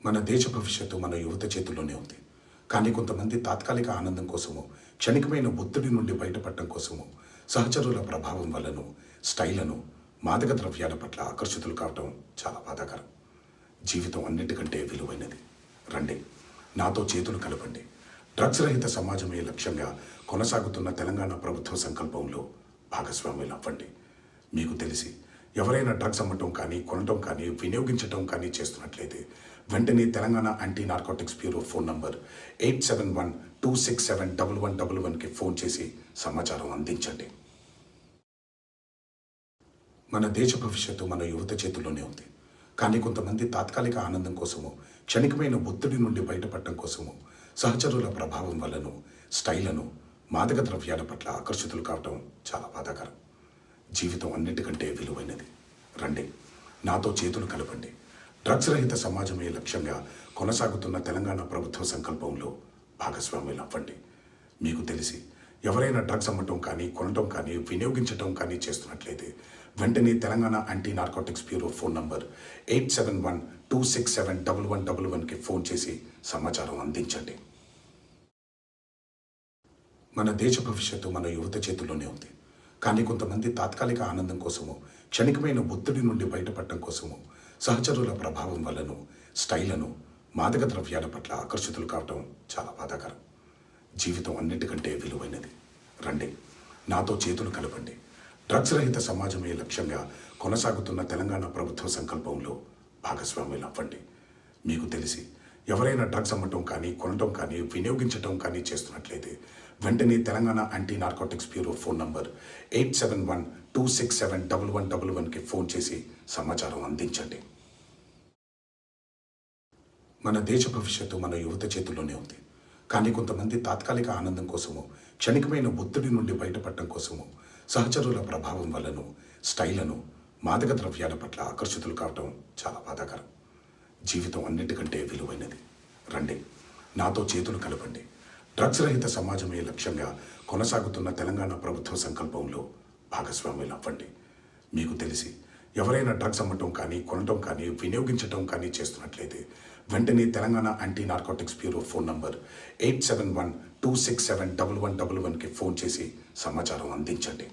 మన దేశ భవిష్యత్తు మన యువత చేతుల్లోనే ఉంది. కానీ కొంతమంది తాత్కాలిక ఆనందం కోసమో, క్షణికమైన ఒత్తిడి నుండి బయటపడటం కోసమో, సహచరుల ప్రభావం వల్లను, స్టైలను, మాదక ద్రవ్యాల పట్ల ఆకర్షితులు కావటం చాలా బాధాకరం. జీవితం అన్నిటికంటే విలువైనది. రండి, నాతో చేతులు కలపండి. డ్రగ్స్ రహిత సమాజమే లక్ష్యంగా కొనసాగుతున్న తెలంగాణ ప్రభుత్వ సంకల్పంలో భాగస్వాములు అవ్వండి. మీకు తెలిసి ఎవరైనా డ్రగ్స్ అమ్మటం కానీ, కొనటం కానీ, వినియోగించటం కానీ చేస్తున్నట్లయితే వెంటనే Telangana anti narcotics bureau phone number 8712671111కి ఫోన్ చేసి సమాచారం అందించండి. మన దేశ భవిష్యత్తు మన యువత చేతుల్లోనే ఉంది. కానీ కొంతమంది తాత్కాలిక ఆనందం కోసమో, క్షణికమైన ఒత్తిడి నుండి బయటపడటం కోసమో, సహచరుల ప్రభావం వల్లను, స్టైలను, మాదక ద్రవ్యాల పట్ల ఆకర్షితులు కావటం చాలా బాధాకరం. జీవితం అన్నిటికంటే విలువైనది. రండి, నాతో చేతులు కలపండి. డ్రగ్స్ రహిత సమాజమే లక్ష్యంగా కొనసాగుతున్న తెలంగాణ ప్రభుత్వ సంకల్పంలో భాగస్వాములు అవ్వండి. మీకు తెలిసి ఎవరైనా డ్రగ్స్ అమ్మటం కానీ, కొనటం కానీ, వినియోగించటం కానీ చేస్తున్నట్లయితే వెంటనే Telangana anti narcotics bureau phone number 8712671111కి ఫోన్ చేసి సమాచారం అందించండి. మన దేశ భవిష్యత్తు మన యువత చేతుల్లోనే ఉంది. కానీ కొంతమంది తాత్కాలిక ఆనందం కోసమో, క్షణికమైన ఒత్తిడి నుండి బయటపడటం కోసమో, సహచరుల ప్రభావం వల్లను, స్టైలను, మాదక ద్రవ్యాల పట్ల ఆకర్షితులు కావటం చాలా బాధాకరం. జీవితం అన్నిటికంటే విలువైనది. రండి, నాతో చేతులు కలపండి. డ్రగ్స్ రహిత సమాజమే లక్ష్యంగా కొనసాగుతున్న తెలంగాణ ప్రభుత్వ సంకల్పంలో భాగస్వాములు అవ్వండి. మీకు తెలిసి ఎవరైనా డ్రగ్స్ అమ్మటం కానీ, కొనటం కానీ, వినియోగించటం కానీ చేస్తున్నట్లయితే వెంటనే Telangana anti narcotics bureau phone number 8712671111కి ఫోన్ చేసి సమాచారం అందించండి. మన దేశ భవిష్యత్తు మన యువత చేతుల్లోనే ఉంది. కానీ కొంతమంది తాత్కాలిక ఆనందం కోసమో, క్షణికమైన ఒత్తిడి నుండి బయటపడటం కోసమో, సహచరుల ప్రభావం వల్లను, స్టైలను, మాదక ద్రవ్యాల పట్ల ఆకర్షితులు కావటం చాలా బాధాకరం. జీవితం అన్నిటికంటే విలువైనది. రండి, నాతో చేతులు కలపండి. డ్రగ్స్ రహిత సమాజమే లక్ష్యంగా కొనసాగుతున్న తెలంగాణ ప్రభుత్వ సంకల్పంలో భాగస్వాములు అవ్వండి. మీకు తెలిసి ఎవరైనా డ్రగ్స్ అమ్మటం కానీ, కొనటం కానీ, వినియోగించటం కానీ చేస్తున్నట్లయితే వెంటనే Telangana anti narcotics bureau phone number 8712671111కి ఫోన్ చేసి సమాచారం అందించండి.